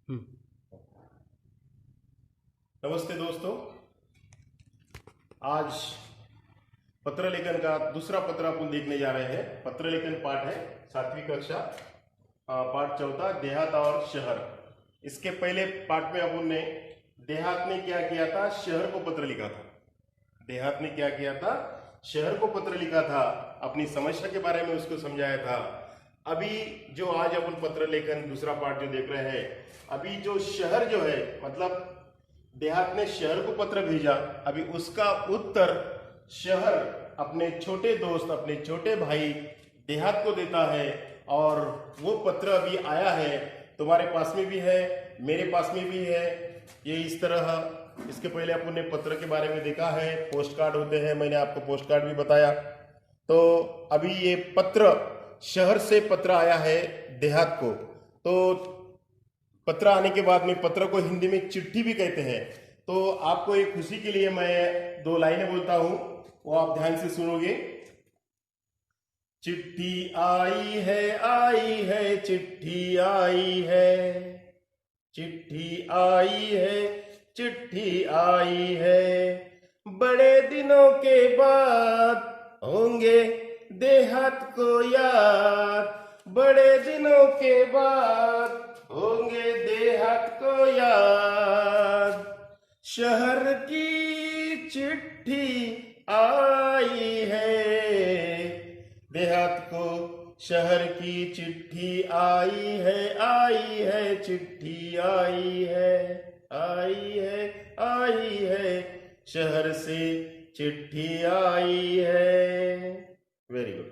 हम्म। नमस्ते दोस्तों। आज पत्र लेखन का दूसरा पत्र अपन देखने जा रहे हैं। पत्र लेखन पाठ है 7वीं कक्षा, पाठ चौथा, देहात और शहर। इसके पहले पाठ में अपन ने देहात ने क्या किया था, शहर को पत्र लिखा था। देहात ने क्या किया था, शहर को पत्र लिखा था, अपनी समस्या के बारे में उसको समझाया था। अभी जो आज अपन पत्र लेखन दूसरा पाठ जो देख रहे हैं, अभी जो शहर जो है, मतलब देहात ने शहर को पत्र भेजा, अभी उसका उत्तर शहर अपने छोटे दोस्त, अपने छोटे भाई देहात को देता है। और वो पत्र अभी आया है, तुम्हारे पास में भी है, मेरे पास में भी है। ये इस तरह, इसके पहले अपन ने पत्र के बारे में देखा है, पोस्ट कार्ड होते हैं, मैंने आपको पोस्ट कार्ड भी बताया। तो अभी ये पत्र, शहर से पत्र आया है देहात को। तो पत्र आने के बाद में पत्र को हिंदी में चिट्ठी भी कहते हैं। तो आपको एक खुशी के लिए मैं 2 लाइनें बोलता हूं, वो आप ध्यान से सुनोगे। चिट्ठी आई है, चिट्ठी आई है, चिट्ठी आई है, चिट्ठी आई है। बड़े दिनों के बाद होंगे देहात को याद, बड़े दिनों के बाद होंगे देहात को याद। शहर की चिट्ठी आई है, देहात को शहर की चिट्ठी आई है, चिट्ठी आई है, शहर से चिट्ठी आई है। Very good.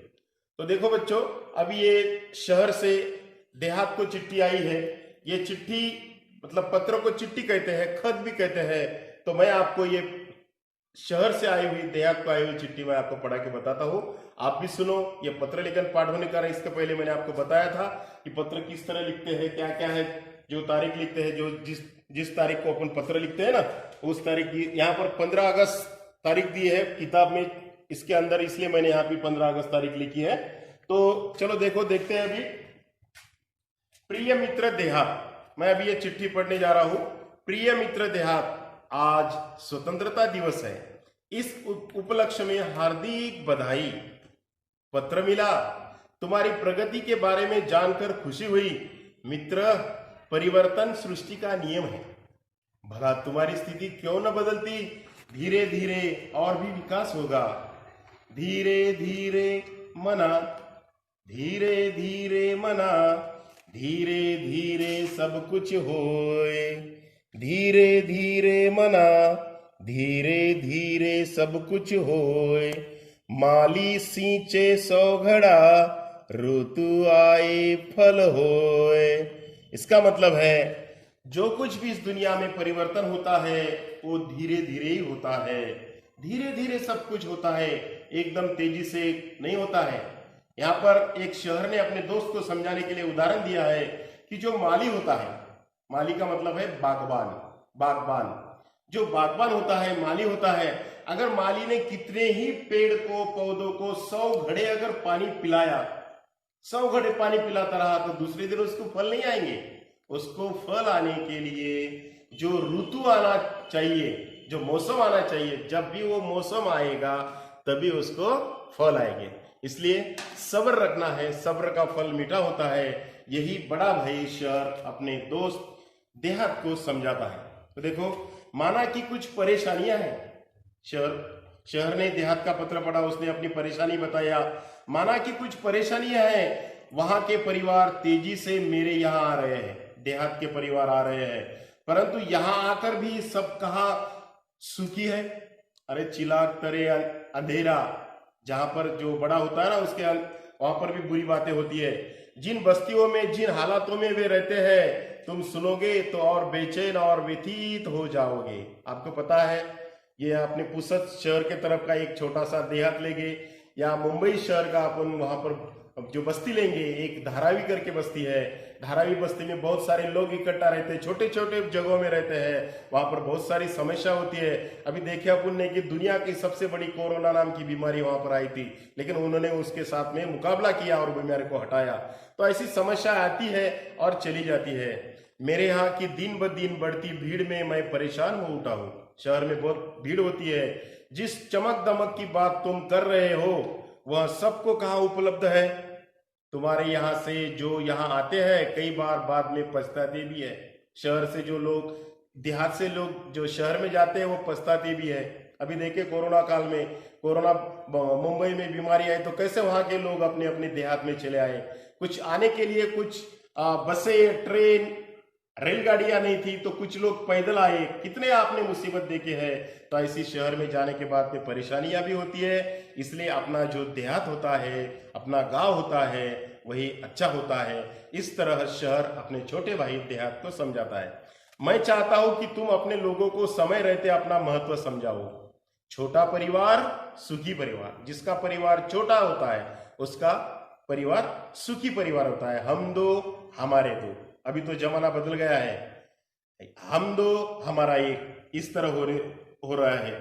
तो देखो बच्चों, अभी ये शहर से देहात को चिट्ठी आई है। ये चिट्ठी मतलब पत्र को चिट्ठी कहते हैं, खत भी कहते हैं। तो मैं आपको ये शहर से आई हुई, देहात को आई हुई चिट्ठी मैं आपको पढ़ा के बताता हूँ, आप भी सुनो। ये पत्र लेखन पाठ होने का, इसके पहले मैंने आपको बताया था कि पत्र किस तरह लिखते हैं, क्या क्या है। जो तारीख लिखते हैं, जो जिस तारीख को अपन पत्र लिखते हैं ना, उस तारीख की यहाँ पर 15 अगस्त तारीख दी है किताब में, इसके अंदर, इसलिए मैंने यहाँ पे 15 अगस्त तारीख लिखी है। तो चलो देखते हैं अभी। प्रिय मित्र देहात, मैं अभी ये चिट्ठी पढ़ने जा रहा हूं। प्रिय मित्र देहात, आज स्वतंत्रता दिवस है। इस उपलक्ष्य में हार्दिक बधाई। पत्र मिला, तुम्हारी प्रगति के बारे में जानकर खुशी हुई। मित्र, परिवर्तन सृष्टि का नियम है। भला तुम्हारी स्थिति क्यों न बदलती, धीरे धीरे और भी विकास होगा। धीरे धीरे मना, धीरे धीरे मना, धीरे धीरे सब कुछ होए। धीरे धीरे मना, धीरे धीरे सब कुछ होए। माली सींचे 100 घड़ा, ऋतु आए फल होए। इसका मतलब है, जो कुछ भी इस दुनिया में परिवर्तन होता है वो धीरे धीरे ही होता है। धीरे धीरे सब कुछ होता है, एकदम तेजी से नहीं होता है। यहाँ पर एक शहर ने अपने दोस्त को समझाने के लिए उदाहरण दिया है कि जो माली होता है, माली का मतलब है बागबान, बागबान। जो बागबान होता है, माली होता है, अगर माली ने कितने ही पेड़ को, पौधों को 100 घड़े अगर पानी पिलाया, 100 घड़े पानी पिलाता रहा, तो दूसरे दिन उसको फल नहीं आएंगे। उसको फल आने के लिए जो ऋतु आना चाहिए, जो मौसम आना चाहिए, जब भी वो मौसम आएगा तभी उसको फल आएंगे। इसलिए सब्र रखना है, सब्र का फल मीठा होता है। यही बड़ा भाई शहर अपने दोस्त देहात को समझाता है। तो देखो, माना कि कुछ परेशानियां हैं। शहर ने देहात का पत्र पढ़ा, उसने अपनी परेशानी बताया। माना कि कुछ परेशानियां हैं, वहां के परिवार तेजी से मेरे यहाँ आ रहे हैं, देहात के परिवार आ रहे हैं, परंतु यहां आकर भी सब कहा सुखी है। अरे चिराग तरे अंधेरा, जहां पर जो बड़ा होता है ना, उसके वहां पर भी बुरी बातें होती है। जिन बस्तियों में, जिन हालातों में वे रहते हैं, तुम सुनोगे तो और बेचैन और व्यथित हो जाओगे। आपको पता है, ये अपने पुसद शहर के तरफ का एक छोटा सा देहात लेंगे, या मुंबई शहर का अपन वहां पर जो बस्ती लेंगे, एक धारावी करके बस्ती है। धारावी बस्ती में बहुत सारे लोग इकट्ठा रहते हैं, छोटे छोटे जगहों में रहते हैं, वहां पर बहुत सारी समस्या होती है। अभी देखिए अपन ने कि दुनिया की सबसे बड़ी कोरोना नाम की बीमारी वहां पर आई थी, लेकिन उन्होंने उसके साथ में मुकाबला किया और बीमारी को हटाया। तो ऐसी समस्या आती है और चली जाती है। मेरे यहाँ की दिन ब दिन बढ़ती भीड़ में मैं परेशान हो उठा हूँ। शहर में बहुत भीड़ होती है। जिस चमक दमक की बात तुम कर रहे हो वह सबको कहाँ उपलब्ध है? तुम्हारे यहाँ से जो यहाँ आते हैं कई बार बाद में पछताते भी है। शहर से जो लोग, देहात से लोग जो शहर में जाते हैं वो पछताते भी है। अभी देखिए कोरोना काल में, कोरोना मुंबई में बीमारी आई तो कैसे वहां के लोग अपने अपने देहात में चले आए। कुछ आने के लिए कुछ बसें, ट्रेन, रेलगाड़ियां नहीं थी तो कुछ लोग पैदल आए। कितने आपने मुसीबत देखे हैं। तो ऐसी शहर में जाने के बाद में परेशानियां भी होती है। इसलिए अपना जो देहात होता है, अपना गांव होता है, वही अच्छा होता है। इस तरह शहर अपने छोटे भाई देहात को समझाता है। मैं चाहता हूं कि तुम अपने लोगों को समय रहते अपना महत्व समझाओ। छोटा परिवार सुखी परिवार, जिसका परिवार छोटा होता है उसका परिवार सुखी परिवार होता है। हम दो हमारे दो, अभी तो जमाना बदल गया है। हम दो हमारा एक, इस तरह हो रहा है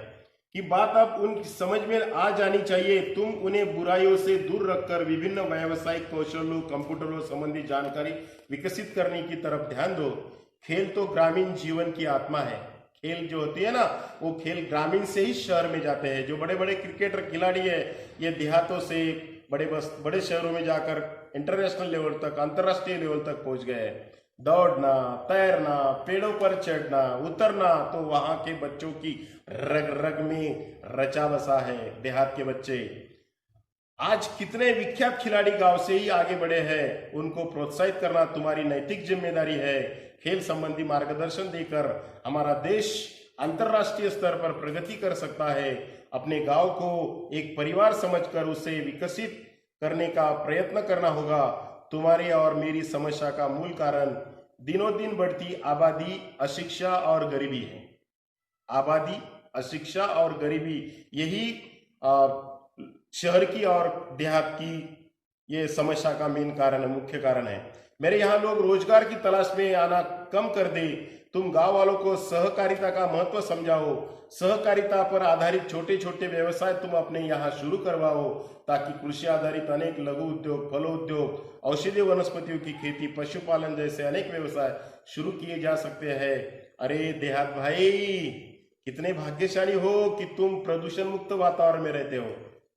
कि बात अब उन समझ में आ जानी चाहिए। तुम उन्हें बुराइयों से दूर रखकर विभिन्न व्यावसायिक कौशलों, कंप्यूटरों संबंधी जानकारी विकसित करने की तरफ ध्यान दो। खेल तो ग्रामीण जीवन की आत्मा है। खेल जो होती है ना, वो खेल ग्रामीण से ही शहर में जाते हैं। जो बड़े बड़े क्रिकेटर खिलाड़ी है ये देहातों से बड़े शहरों में जाकर इंटरनेशनल लेवल तक, अंतरराष्ट्रीय लेवल तक पहुंच गए। दौड़ना, तैरना, पेड़ों पर चढ़ना, उतरना तो वहां के बच्चों की रग रग में रचा बसा है। देहात के बच्चे आज कितने विख्यात खिलाड़ी गांव से ही आगे बढ़े हैं। उनको प्रोत्साहित करना तुम्हारी नैतिक जिम्मेदारी है। खेल संबंधी मार्गदर्शन देकर हमारा देश अंतरराष्ट्रीय स्तर पर प्रगति कर सकता है। अपने गांव को एक परिवार समझकर उसे विकसित करने का प्रयत्न करना होगा। तुम्हारी और मेरी समस्या का मूल कारण दिनों दिन बढ़ती आबादी, अशिक्षा और गरीबी है। आबादी, अशिक्षा और गरीबी, यही शहर की और देहात की ये समस्या का मेन कारण है, मुख्य कारण है। मेरे यहाँ लोग रोजगार की तलाश में आना कम कर दे। तुम गांव वालों को सहकारिता का महत्व समझाओ। सहकारिता पर आधारित छोटे छोटे व्यवसाय तुम अपने यहाँ शुरू करवाओ, ताकि कृषि आधारित अनेक लघु उद्योग, फलोद्योग, औषधीय वनस्पतियों की खेती, पशुपालन जैसे अनेक व्यवसाय शुरू किए जा सकते हैं। अरे देहात भाई, कितने भाग्यशाली हो कि तुम प्रदूषण मुक्त वातावरण में रहते हो।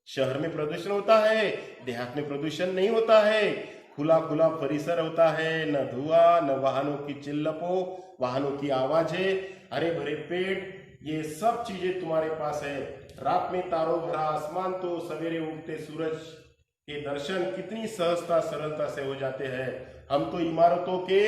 शहर में प्रदूषण होता है, देहात में प्रदूषण नहीं होता है। खुला खुला परिसर होता है, न धुआं, न वाहनों की चिल्लपों, वाहनों की आवाजें, हरे भरे पेड़, ये सब चीजें तुम्हारे पास है। रात में तारों भरा आसमान तो सवेरे उगते सूरज के दर्शन कितनी सहजता सरलता से हो जाते हैं। हम तो इमारतों के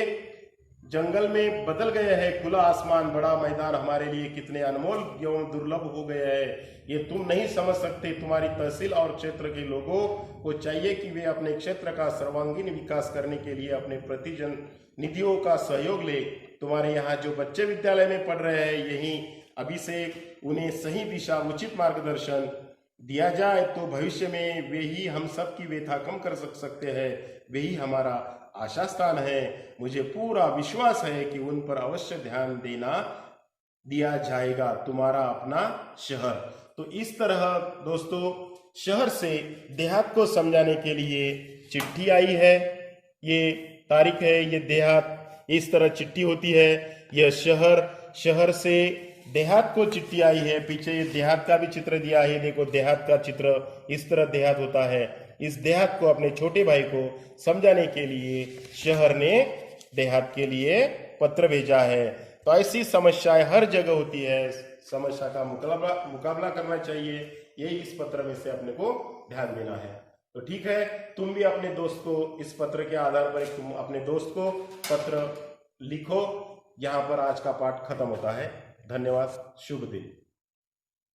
जंगल में बदल गए हैं। खुला आसमान, बड़ा मैदान हमारे लिए कितने अनमोल एवं दुर्लभ हो गए हैं। ये तुम नहीं समझ सकते। तुम्हारी तहसील और क्षेत्र के लोगों को चाहिए कि वे अपने क्षेत्र का सर्वांगीण विकास करने के लिए अपने प्रतिजन निधियों का सहयोग ले। तुम्हारे यहाँ जो बच्चे विद्यालय में पढ़ रहे हैं, यही अभी से उन्हें सही दिशा, उचित मार्गदर्शन दिया जाए तो भविष्य में वे ही हम सब की व्यथा कम कर सकते हैं। वे ही हमारा आशा स्थान है। मुझे पूरा विश्वास है कि उन पर अवश्य ध्यान दिया जाएगा। तुम्हारा अपना शहर। तो इस तरह दोस्तों शहर से देहात को समझाने के लिए चिट्ठी आई है। ये तारीख है, ये देहात, इस तरह चिट्ठी होती है। यह शहर से देहात को चिट्ठी आई है। पीछे ये देहात का भी चित्र दिया है। देखो देहात का चित्र, इस तरह देहात होता है। इस देहात को अपने छोटे भाई को समझाने के लिए शहर ने देहात के लिए पत्र भेजा है। तो ऐसी समस्याएं हर जगह होती है। समस्या का मुकाबला करना चाहिए, यही इस पत्र में से अपने को ध्यान देना है। तो ठीक है, तुम भी अपने दोस्त को इस पत्र के आधार पर तुम अपने दोस्त को पत्र लिखो। यहाँ पर आज का पाठ खत्म होता है। धन्यवाद। शुभ दिन।